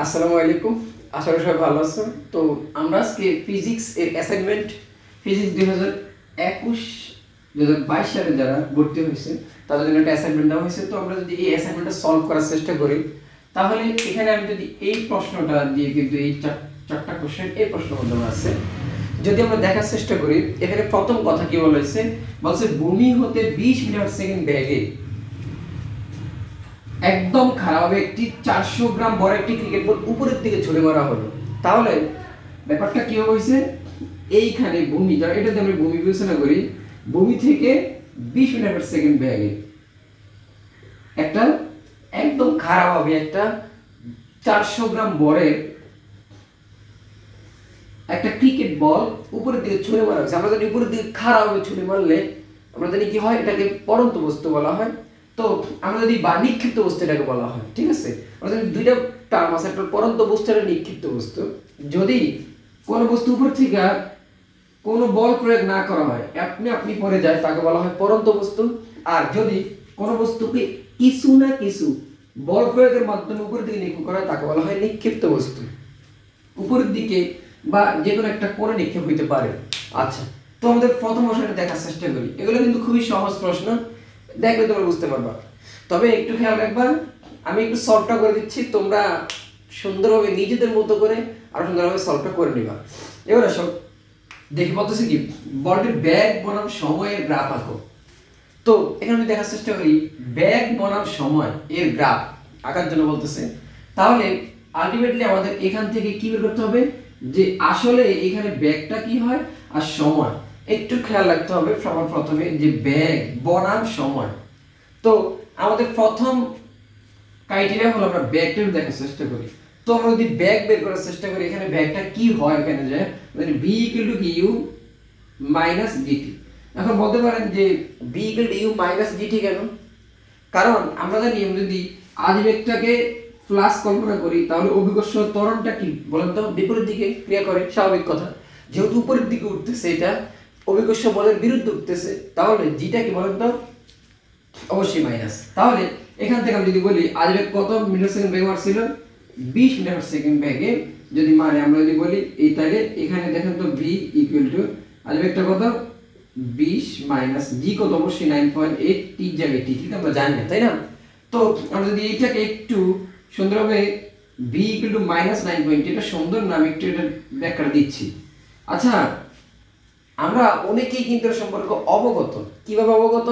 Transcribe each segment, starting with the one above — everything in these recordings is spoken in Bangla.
আসসালামু আলাইকুম। আশা করি সবাই ভালো আছেন। তো আমরা আজকে ফিজিক্স এর অ্যাসাইনমেন্ট ফিজিক্স 2021 2022 সালে যারা ভর্তি হয়েছে তাদের জন্য একটা অ্যাসাইনমেন্ট দেওয়া হয়েছে। তো আমরা যদি এই অ্যাসাইনমেন্টটা সলভ করার চেষ্টা করি তাহলে এখানে আমি যদি এই প্রশ্নটা দিয়ে কিন্তু এই চারটা কোশ্চেন এই প্রশ্নের মধ্যে আছে, যদি আমরা দেখার চেষ্টা করি এখানে প্রথম কথা কি বলেছে, বলছে ভূমি হতে 20 মিটার সেকেন্ড বেগে একদম খারাপ একটি 400 গ্রাম বড় একটি ক্রিকেট বল উপরের দিকে ছুড়ে মারা হলো। তাহলে ব্যাপারটা কি হয়েছে, এইখানে ভূমি ধর এটাতে আমরা ভূমি বিবেচনা করি, ভূমি থেকে 20 মিটার পার সেকেন্ড বেগে একটা একদম খারাপ হবে একটা 400 গ্রাম বড়ের একটা ক্রিকেট বল উপরের দিকে ছুড়ে মারা হয়েছে। আমরা জানি উপরের দিকে খারাপ হবে ছুড়ে মারলে আমরা জানি কি হয়, এটাকে পড়ন্ত বস্তু বলা হয়। তো আমরা যদি বা নিক্ষিপ্ত বস্তু এটাকে বলা হয়, ঠিক আছে। আমরা যদি দুইটা টার্ম আছে, একটা পড়ন্ত বস্তু আর নিক্ষিপ্ত বস্তু। যদি কোনো বস্তু উপর থেকে কোনো বল প্রয়োগ না করা হয়, আপনি পড়ে যায়, তাকে বলা হয় পড়ন্ত বস্তু। আর যদি কোনো বস্তুকে কিছু না কিছু বল প্রয়োগের মাধ্যমে উপরের দিকে নিক্ষেপ করা হয় তাকে বলা হয় নিক্ষিপ্ত বস্তু। উপরের দিকে বা যে কোনো একটা কোণে নিক্ষেপ হইতে পারে। আচ্ছা, তো আমাদের প্রথম প্রশ্নটা দেখার চেষ্টা করি। এগুলো কিন্তু খুবই সহজ প্রশ্ন, দেখলে তোমরা বুঝতে পারবা। তবে একটু খেয়াল রাখবা, আমি একটু সলভটা করে দিচ্ছি, তোমরা সুন্দরভাবে নিজেদের মতো করে আরো সুন্দরভাবে সলভটা করে নিবা। এবার আসো দেখি বলতেছে কি, বলটির ব্যাগ বনাম সময়ের গ্রাফ আঁকো। তো এখানে আমি দেখার চেষ্টা করি ব্যাগ বনাম সময় এর গ্রাফ আঁকার জন্য বলতেছে। তাহলে আলটিমেটলি আমাদের এখান থেকে কি বের করতে হবে, যে আসলে এখানে ব্যাগটা কি হয় আর সময় একটু খেয়াল রাখতে হবে। সবার প্রথমে যে ব্যাগ বনাম সময়, তো আমাদের প্রথম ক্রাইটেরিয়া হলো আমরা ব্যাগটা দেখার চেষ্টা করি। তো আমরা যদি ব্যাগ বের করার চেষ্টা করি, এখানে ব্যাগটা কি হয়, এখানে যায় v = u - dt। এখন বলতে পারেন যে v = u - dt কেন? কারণ আমরা জানি আমরা যদি আদিবেগটাকে প্লাস কল্পনা করি তাহলে অভিকর্ষ ত্বরণটা কি বলেন তো বিপরীত দিকে ক্রিয়া করে, স্বাভাবিক কথা। যেহেতু উপরের দিকে উঠতেছে, এটা অভিকর্ষ বলের বিরুদ্ধে উঠতেছে, তাহলে জিটা কি বলেন তো অবশ্যই মাইনাস। তাহলে এখান থেকে আমি যদি বলি আদিবেগ কত মিটার সেকেন্ড বেগে মারছিল, 20 মিটার সেকেন্ড বেগে যদি মানে আমরা যদি বলি এই, তাহলে এখানে দেখেন তো v = আদিবেগটা কত 20 মাইনাস জি কত অবশ্যই 9.8 টি জায়গায় টি, কিন্তু আমরা জানি না, তাই না। তো আমরা যদি এইটাকে একটু সুন্দরভাবে v = -9.8, এটা সুন্দর নাম, একটু এটা ব্যাখ্যা দিচ্ছি। আচ্ছা, আমরা অনেকেই কিন্তু এর সম্পর্কে অবগত। কিভাবে অবগত?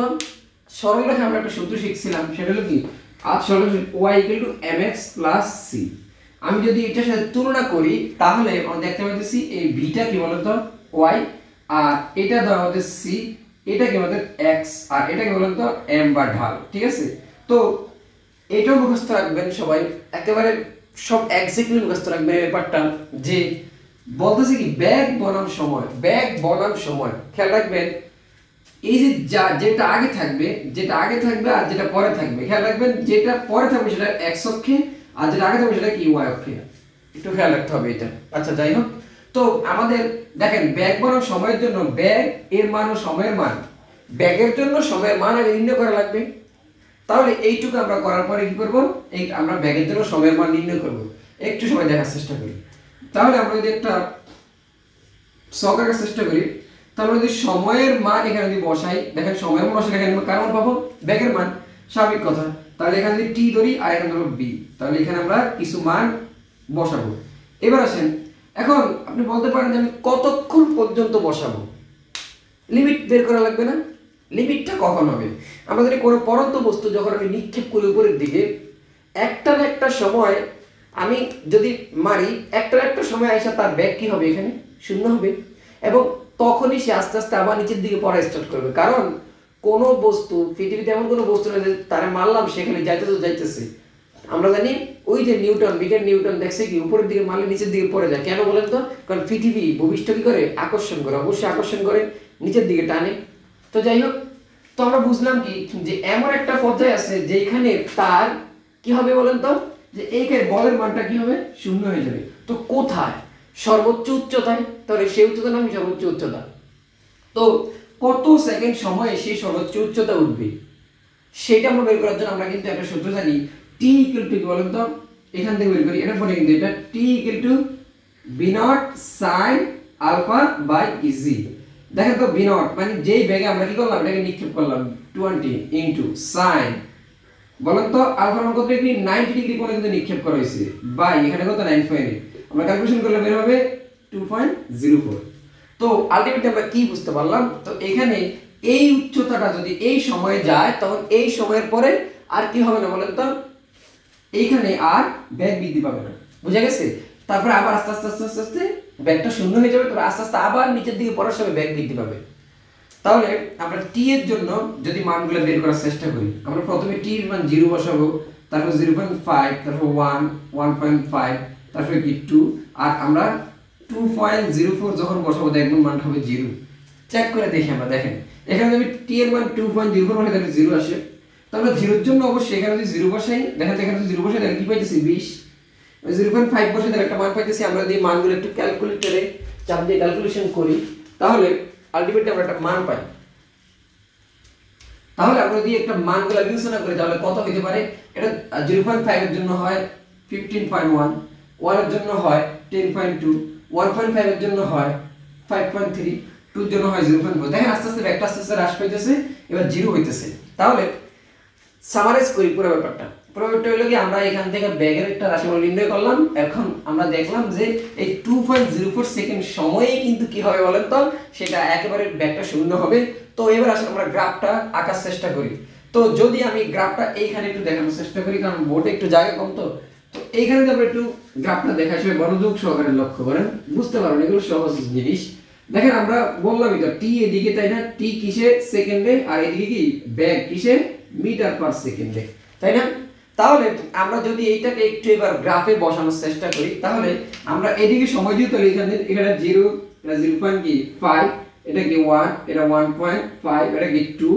সরল রেখা আমরা একটা সূত্র শিখছিলাম, সেটা হলো কি সরল y = mx + c। আমি যদি এটার সাথে তুলনা করি তাহলে আমরা দেখতে পাচ্ছি এই ভিটা কি বলতো y, আর এটা ধরো আমাদের c, এটা কি আমাদের x, আর এটা কি বলতো m বা ঢাল, ঠিক আছে। তো এটাও মুখস্থ রাখবেন সবাই, একেবারে সব এক্স্যাক্টলি মুখস্থ রাখবেন ব্যাপারটা, যে বলতেছে কি ব্যাগ বনাম সময়, ব্যাগ বনাম সময়। খেয়াল রাখবেন এই যে যেটা আগে থাকবে আর যেটা পরে থাকবে, খেয়াল রাখবেন যেটা পরে থাকবে সেটা x অক্ষে, আর যেটা আগে থাকবে সেটা কি y অক্ষে, একটু খেয়াল রাখতে হবে এটা। আচ্ছা, যাই হোক, তো আমাদের দেখেন ব্যাগ বনাম সময়ের জন্য ব্যাগ এর মান ও সময়ের মান, ব্যাগের জন্য সময়ের মান আগে নির্ণয় করা লাগবে। তাহলে এইটুকু আমরা করার পরে কি করব, এই আমরা ব্যাগের জন্য সময়ের মান নির্ণয় করব। একটু সময় দেখার চেষ্টা করি। তাহলে আমরা যদি একটা ছক আঁকার চেষ্টা করি, তাহলে যদি সময়ের মান এখানে যদি বসাই, দেখেন সময়ের মান বসালে এখানে কার মান পাবো, ব্যাগের মান, স্বাভাবিক কথা। তাহলে এখানে যদি টি ধরি আর এখানে ধরো বি, তাহলে এখানে আমরা কিছু মান বসাবো। এবার আসেন, এখন আপনি বলতে পারেন যে আমি কতক্ষণ পর্যন্ত বসাবো, লিমিট বের করা লাগবে না? লিমিটটা কখন হবে, আমরা যদি কোনো পরন্ত বস্তু যখন আমি নিক্ষেপ করি উপরের দিকে, একটা না একটা সময় আমি যদি মারি, একটা সময় আইসা তার ব্যাগ কি হবে, এখানে শূন্য হবে, এবং তখনই সে আস্তে আস্তে আবার নিচের দিকে পড়া স্টার্ট করবে। কারণ কোনো বস্তু পৃথিবীতে এমন কোনো বস্তু না যে তারা মারলাম সেখানে যাইতেছে। আমরা জানি ওই যে নিউটন দেখছে কি উপরের দিকে মারলে নিচের দিকে পড়ে যায়, কেন বলেন তো? কারণ পৃথিবী ভূপৃষ্ঠ কি করে আকর্ষণ করে, অবশ্যই আকর্ষণ করে, নিচের দিকে টানে। তো যাই হোক, তো আমরা বুঝলাম কি যে এমন একটা পর্যায়ে আছে যেখানে তার কি হবে বলেন তো, যে এইখানে বলের মানটা কি হবে, শূন্য হয়ে যাবে। তো কোথায়? সর্বোচ্চ উচ্চতায়। তাহলে সেই উচ্চতা নাম সর্বোচ্চ উচ্চতা। তো কত সেকেন্ড সময়ে সেই সর্বোচ্চ উচ্চতা উঠবে সেটা আমরা বের করার জন্য আমরা কিন্তু একটা সূত্র জানি, টি = কি বলেন তো, এখান থেকে বের করি, এটার পরে কিন্তু এটা t b0 sin alpha by G. দেখেন তো b0 মানে যেই বেগে আমরা কি করলাম এটাকে নিক্ষেপ করলাম 20 ইনটু sin, বলেন তো আলফার মান কত ডিগ্রি, 90 ডিগ্রি কোণে কিন্তু নিক্ষেপ করা হয়েছে বাই এখানে কত 9.8, আমরা ক্যালকুলেশন করলে বের হবে 2.04। তো আলটিমেটলি আমরা কি বুঝতে পারলাম, তো এখানে এই উচ্চতাটা যদি এই সময়ে যায় তখন এই সময়ের পরে আর কি হবে না বলেন তো, এইখানে আর বেগ বৃদ্ধি পাবে না, বুঝা গেছে? তারপরে আবার আস্তে আস্তে আস্তে আস্তে আস্তে বেগটা শূন্য হয়ে যাবে, তারপর আস্তে আস্তে আবার নিচের দিকে পড়ার সময় বেগ বৃদ্ধি পাবে। তাহলে আমরা টি এর জন্য যদি মানগুলো বের করার চেষ্টা করি, আমরা প্রথমে টি এর মান 0 বসাবো, তারপর 0.5, তারপর 1, 1.5, তারপর কি 2, আর আমরা 2.04 যখন বসাবো দেখবেন মানটা হবে 0। চেক করে দেখি আমরা, দেখেন এখানে যদি টি এর মান 2.04 মানে তাহলে 0 আসে, তাহলে 0 এর জন্য অবশ্যই এখানে যদি 0 বসাই, দেখেন এখানে যদি 0 বসাই তাহলে কি পাইতেছি 20, 0.5 বসাই তাহলে একটা মান পাইতেছি। আমরা যদি মানগুলো একটু ক্যালকুলেটরে চাপ দিয়ে ক্যালকুলেশন করি তাহলে আলটিমেটলি আমরা একটা মান পাই। তাহলে আমরা যদি একটা মানগুলো বিবেচনা করি তাহলে কত হতে পারে, এটা 0.5 এর জন্য হয় 15.1, 1 এর জন্য হয় 10.2, 1.5 এর জন্য হয় 5.3, 2 এর জন্য হয় 0.4। দেখেন আস্তে আস্তে ব্যাকটা আস্তে আস্তে হ্রাস পাইতেছে, এবার 0 হইতেছে। তাহলে সামারাইজ করি পুরো ব্যাপারটা। পুরো ব্যাপারটা হলো কি, আমরা এখান থেকে ব্যাগের একটা রাশিমালা নির্ণয় করলাম, এখন আমরা দেখলাম যে এই 2.04 সেকেন্ড সময়ে কিন্তু কি হবে বলেন তো, সেটা একেবারে ব্যাগটা শূন্য হবে। তো এবার আসলে আমরা গ্রাফটা আঁকার চেষ্টা করি। তো যদি আমি গ্রাফটা এইখানে একটু দেখানোর চেষ্টা করি, কারণ বোর্ডে একটু জায়গা কম, তো এইখানে যদি আমরা একটু গ্রাফটা দেখা আসলে মনোযোগ সহকারে লক্ষ্য করেন, বুঝতে পারবেন এগুলো সহজ জিনিস। দেখেন আমরা বললামই তো টি এদিকে, তাই না, টি কিসে সেকেন্ডে, আর এদিকে কি ব্যাগ কিসে মিটার পার সেকেন্ডে, তাই না? তাহলে আমরা যদি এইটাকে একটু এবার গ্রাফে বসানোর চেষ্টা করি তাহলে আমরা এদিকে সময় দিই, তাহলে এখানে 0, এটা 0.5, এটা কি 1, এটা 1.5, এটা কি 2,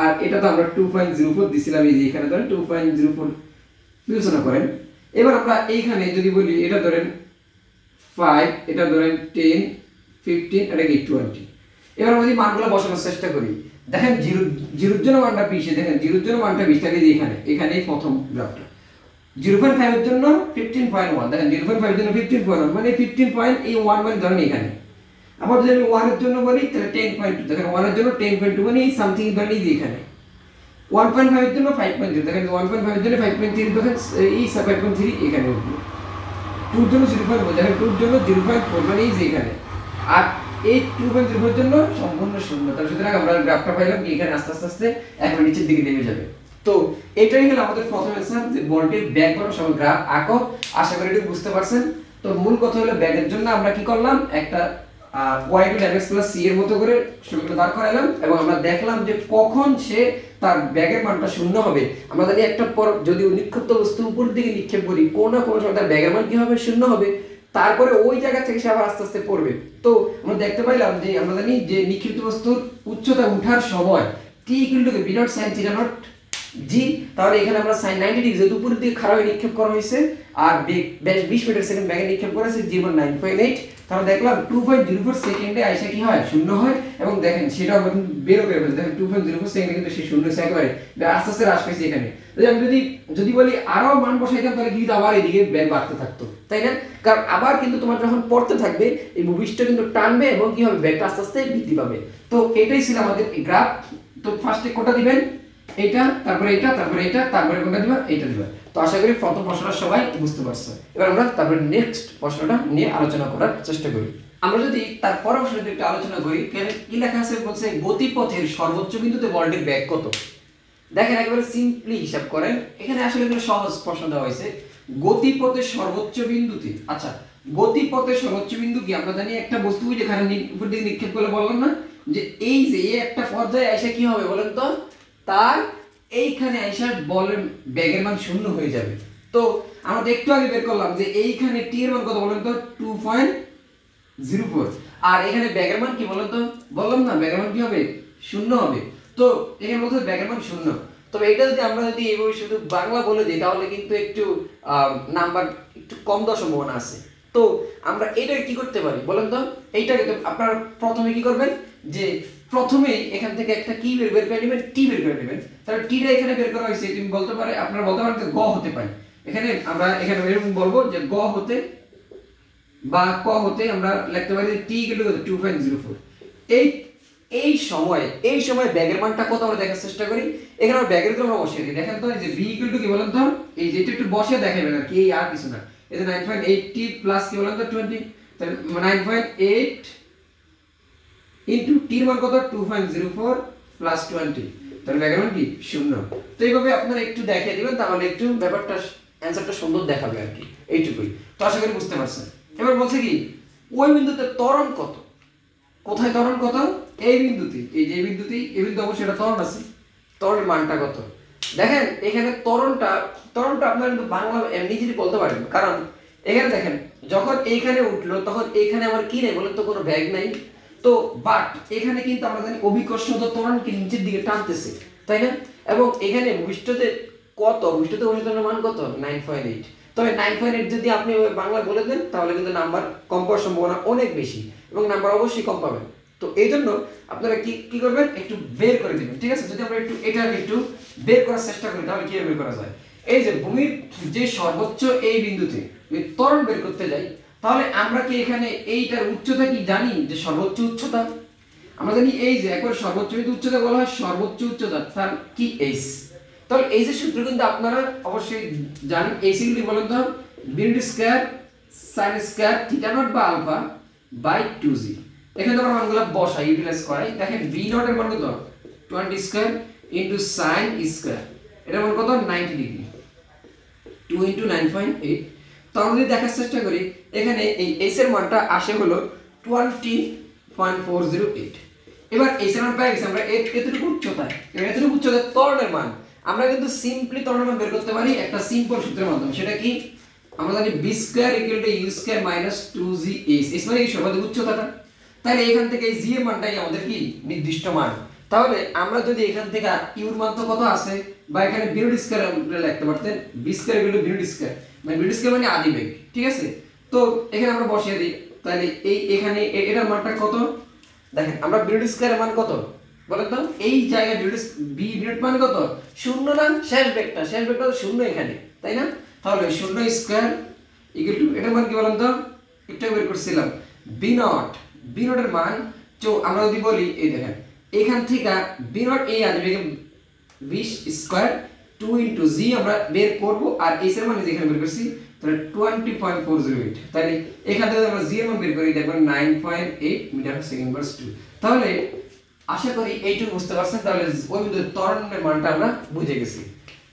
আর এটা তো আমরা 2.04 দিছিলাম, এই যে এখানে ধরেন 2.04 বিবেচনা করেন। এবার আমরা এইখানে যদি বলি এটা ধরেন 5, এটা ধরেন 10, 15, এটা কি 20। এবার আমরা যদি মানগুলো বসানোর চেষ্টা করি, দেখেন 0 এর জন্য মানটা 20, দেখেন 0 এর জন্য মানটা 20 থাকে এখানেই প্রথম গ্রাফটা। 0.5 এর জন্য 15.1, দেখেন 0.5 এর জন্য 15.1 মানে 15 পয়েন্ট, এই 1 মানে ধরেন এখানে। আবার যদি আমি 1 এর জন্য বলি তাহলে 10.2, দেখেন 1 এর জন্য 10.2 মানে এই সামথিং ধরেন এই যে এখানে। 1.5 এর জন্য 5.0, দেখেন 1.5 এর জন্য 5.3, দেখেন এই 5.3 এখানে উঠলো। 2 এর জন্য 0.4, দেখেন 2 এর জন্য 0.4 মানে এই যে এখানে। আর এই 2.04 এর জন্য সম্পূর্ণ শূন্য। তাহলে সুতরাং আমরা গ্রাফটা পাইলাম কি এখানে আস্তে আস্তে আস্তে একবার নিচের দিকে নেমে যাবে। তো এটাই হলো আমাদের প্রথম অ্যানসার, যে বলটির ব্যাগ বরাবর সমান গ্রাফ আঁকো। আশা করি এটা বুঝতে পারছেন। তো মূল কথা হলো ব্যাগের জন্য আমরা কি করলাম, একটা y = mx + c এর মতো করে সমীকরণ দাঁড় করাইলাম এবং আমরা দেখলাম যে কখন সে তার ব্যাগের মানটা শূন্য হবে। আমরা জানি একটা পর যদি নিক্ষিপ্ত বস্তু উপর দিকে নিক্ষেপ করি কোন না কোন সময় তার ব্যাগের মান কি হবে, শূন্য হবে। তারপরে ওই জায়গা থেকে সে আবার আস্তে আস্তে পড়বে। তো আমরা দেখতে পাইলাম যে আমরা জানি যে নিক্ষিপ্ত বস্তুর উচ্চতা ওঠার সময় t = b0 sin θ not g। তাহলে এখানে আমরা sin 90 ডিগ্রি যেহেতু উপরের দিকে খাড়া হয়ে নিক্ষেপ করা হয়েছে আর বেগ 20 মিটার সেকেন্ড ব্যাগে নিক্ষেপ করা হয়েছে, g = 9.8। তাহলে দেখলাম 2.04 সেকেন্ডে আইসা কি হয়, শূন্য হয়। এবং দেখেন সেটা আমরা কিন্তু বের করে ফেলছি, দেখেন 2.04 সেকেন্ডে কিন্তু সে শূন্য হয়েছে একেবারে, আস্তে আস্তে হ্রাস পেয়েছে এখানে। আমি যদি বলি আরো মান বসাইতাম তাহলে কিন্তু আবার এদিকে ব্যাগ বাড়তে থাকতো, তাই না? কারণ আবার কিন্তু তোমার যখন পড়তে থাকবে এই ভূপৃষ্ঠ কিন্তু টানবে এবং কি হবে, ব্যাগটা আস্তে আস্তে বৃদ্ধি পাবে। তো এটাই ছিল আমাদের এই গ্রাফ। তো ফার্স্টে কোনটা দিবেন, এটা, তারপরে এটা, তারপরে এটা, তারপরে কোনটা দিবা, এটা দিবা। তো আশা করি প্রথম প্রশ্নটা সবাই বুঝতে পারছো। এবার আমরা তারপরে নেক্সট প্রশ্নটা নিয়ে আলোচনা করার চেষ্টা করি। আমরা যদি তার পরের প্রশ্নটা একটু আলোচনা করি, কি লেখা আছে, বলছে গতিপথের সর্বোচ্চ বিন্দুতে বলটির বেগ কত। দেখেন একেবারে সিম্পলি হিসাব করেন, এখানে আসলে একটা সহজ প্রশ্ন দেওয়া হয়েছে গতিপথের সর্বোচ্চ বিন্দুতে। আচ্ছা, গতিপথের সর্বোচ্চ বিন্দু কি, আমরা জানি একটা বস্তু যেখানে উপর দিকে নিক্ষেপ করলে বললাম না যে এই যে একটা পর্যায়ে এসে কি হবে বলেন তো, তার এইখানে আইসার বলের ব্যাগের মান শূন্য হয়ে যাবে। তো আমরা একটু আগে বের করলাম যে এইখানে টি এর মান কত বলেন তো, 2.04, আর এখানে ব্যাগের মান কি বলেন তো, বললাম না ব্যাগের মান কি হবে, শূন্য হবে। তো এখানে বলতে ব্যাগের মান শূন্য। তবে এটা যদি আমরা এইভাবে শুধু বাংলা বলে দিই তাহলে কিন্তু একটু নাম্বার একটু কম দেওয়ার সম্ভাবনা আছে। তো আমরা এটাকে কি করতে পারি বলেন তো, এইটাকে তো আপনারা প্রথমে কি করবেন, যে প্রথমেই এখান থেকে একটা কি বের করে নেবেন, টি বের করে নেবেন। তাহলে টিটা এখানে বের করা হয়েছে, তুমি বলতে পারে আপনারা বলতে পারেন গ হতে পারে। এখানে আমরা এখানে এরকম বলবো যে গ হতে বা ক হতে আমরা লিখতে পারি t ইকুয়াল টু 2.04। এই সময় ব্যাগের মানটা কত আমরা দেখার চেষ্টা করি। এখানে আমরা ব্যাগের জন্য বসিয়ে দিই। দেখেন তো এই যে b ইকুয়াল টু কি বলেন তো, এই যে একটু বসিয়ে দেখাবেন আর কি, এই আর কিছু না। এই যে 9.80 প্লাস কি বলেন তো 20, তাহলে 9.8 ইনটু t এর মান কত 2.04 প্লাস 20, তাহলে ব্যাগের মান কি 0। তো এইভাবে আপনারা একটু দেখিয়ে দিবেন, তাহলে একটু ব্যাপারটা অ্যানসারটা সুন্দর দেখাবে আর কি, এইটুকুই। তো আশা করি বুঝতে পারছেন। এবার বলছে কি ওই বিন্দুতে ত্বরণ কত, কোথায় ত্বরণ কত, এই বিন্দুতে, এই যে বিন্দুতে, এই বিন্দু অবশ্যই এটা ত্বরণ আছে, ত্বরণের মানটা কত। দেখেন এখানে ত্বরণটা আপনারা কিন্তু বাংলা এমনি যদি বলতে পারেন, কারণ এখানে দেখেন যখন এইখানে উঠলো তখন এইখানে আমার কি নেই বলেন তো, কোনো ব্যাগ নাই। তো বাট এখানে কিন্তু আমরা জানি অভিকর্ষজ ত্বরণকে নিচের দিকে টানতেছে, তাই না? এবং এখানে ভূপৃষ্ঠতে কত, ভূপৃষ্ঠতে অভিকর্ষণের মান কত 9.8। তবে 9.8 যদি আপনি বাংলা বলে দেন তাহলে কিন্তু নাম্বার কম পাওয়ার সম্ভাবনা অনেক বেশি, এবং নাম্বার অবশ্যই কম পাবেন। তো এই জন্য আপনারা কি করবেন, একটু বের করে দিবেন, ঠিক আছে? যদি আমরা এটা একটু বের করার চেষ্টা করি তাহলে কিভাবে বের করা যায়। এই যে ভূমির যে সর্বোচ্চ এই বিন্দুতে ত্বরণ বের করতে যাই, তাহলে আমরা কি এখানে এইটার উচ্চতা কি জানি, যে সর্বোচ্চ উচ্চতা আমরা জানি, এই যে একবার সর্বোচ্চ উচ্চতা বলা হয় সর্বোচ্চ উচ্চতা, তার কি এইচ। তাহলে এই যে সূত্র কিন্তু আপনারা অবশ্যই জানেন। এইচ ইকুয়াল বলেন তো বিন্দু square sin square theta not বা আলফা বাই 2g। এখানে আমরা মানগুলো বসাই, ইউটিলাইজ করাই। দেখেন b নট এর মান কত 20 স্কয়ার ইনটু sin স্কয়ার, এর মান কত 90 ডিগ্রি, 2 ইনটু 9.8। তো আমরা যদি দেখার চেষ্টা করি এখানে এই h এর মানটা আসে হলো 20.408। এবার h এর মান পাই গেছি আমরা এতটুকু উচ্চতা, এতটুকু উচ্চতার ত্বরণের মান আমরা কিন্তু সিম্পলি ত্বরণের মান বের করতে পারি একটা সিম্পল সূত্রের মাধ্যমে। সেটা কি, আমরা জানি b square equal to u square minus 2gh। এর মানে কি সর্বাধিক উচ্চতাটা, তাহলে এখান থেকে এই g এর মানটাই আমাদের কি নির্দিষ্ট মান। তাহলে আমরা যদি এখান থেকে u এর মান তো কত আছে, বা এখানে b স্কয়ার আমরা লিখতে পারতেন, b square equal to b square, মানে b স্কয়ার মানে আদি বেগ, ঠিক আছে? তো এখানে আমরা বসিয়ে দিই, তাহলে এই এখানে এটার মানটা কত, দেখেন আমরা b স্কয়ারের মান কত বলেন তো, এই জায়গায় b বিট মান কত 0 না, শেষ বেগটা তো 0 এখানে, তাই না? তাহলে 0 স্কয়ার ইকুয়াল টু এটার মান কি বলেন তো, একটু বের করছিলাম b নট এর মান। তো আমরা যদি বলি এই দেখেন এখান থেকে b নট এই আসবে 20 স্কয়ার 2 ইনটু g আমরা বের করব, আর h এর মান যেখানে বের করছি তাহলে 20.408। তাহলে এখান থেকে আমরা g এর মান বের করি, দেখবেন 9.8 মিটার সেকেন্ড বাই 2। তাহলে আশা করি এইটুকু বুঝতে পারছেন। তাহলে ওই বিন্দুর ত্বরণের মানটা আমরা বুঝে গেছি।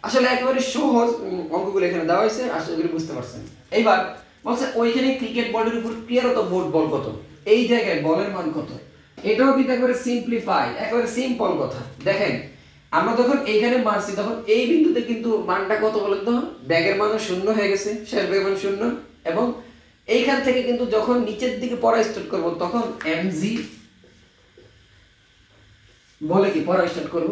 আসলে একেবারে সহজ অঙ্কগুলো এখানে দেওয়া হয়েছে, আশা করি বুঝতে পারছেন। এইবার বলছে ওইখানে ক্রিকেট বলের উপর ক্রিয়ারত বল কত, এই জায়গায় বলের মান কত, এটাও কিন্তু একেবারে সিম্পলিফাই, একেবারে সিম্পল কথা। দেখেন আমরা যখন এইখানে মারছি তখন এই বিন্দুতে কিন্তু মানটা কত বলেন তো, ব্যাগের মানও 0 হয়ে গেছে, শেষ ব্যাগের মান 0। এবং এইখান থেকে কিন্তু যখন নিচের দিকে পড়া স্টার্ট করব তখন mg বলে কি পড়া স্টার্ট করব।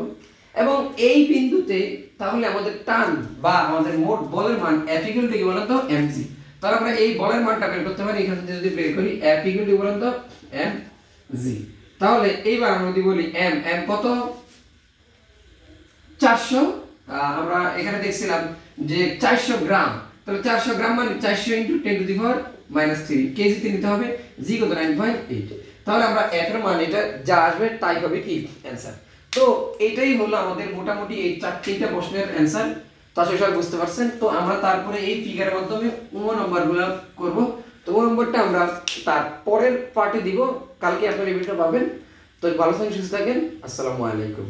এবং এই বিন্দুতে তাহলে আমাদের টান বা আমাদের মোট বলের মান F ইকুয়াল টু কি বলেন তো mg। তাহলে আমরা এই বলের মানটা বের করতে পারি, এখান থেকে যদি বের করি F ইকুয়াল টু বলেন তো mg। তাহলে এইবার আমরা যদি বলি m কত 400, আমরা এখানে দেখছিলাম যে 400 গ্রাম, তাহলে 400 গ্রাম মানে 400 ইনটু 10 টু দি পাওয়ার -3 কেজিতে নিতে হবে, g কত 9.8। তাহলে আমরা f এর মান এটা যা আসবে তাই হবে কি অ্যানসার। তো এটাই হলো আমাদের মোটামুটি এই 4টা প্রশ্নের অ্যানসার। তো আশা করি বুঝতে পারছেন। তো আমরা তারপরে এই ফিগারের মাধ্যমে নম্বরগুলো করব। তো নম্বরটা আমরা তার পরের পার্টে দিব, কালকে আপনারা এই ভিডিওটা পাবেন। তো ভালো থাকেন, সুস্থ থাকেন, আসসালামু আলাইকুম।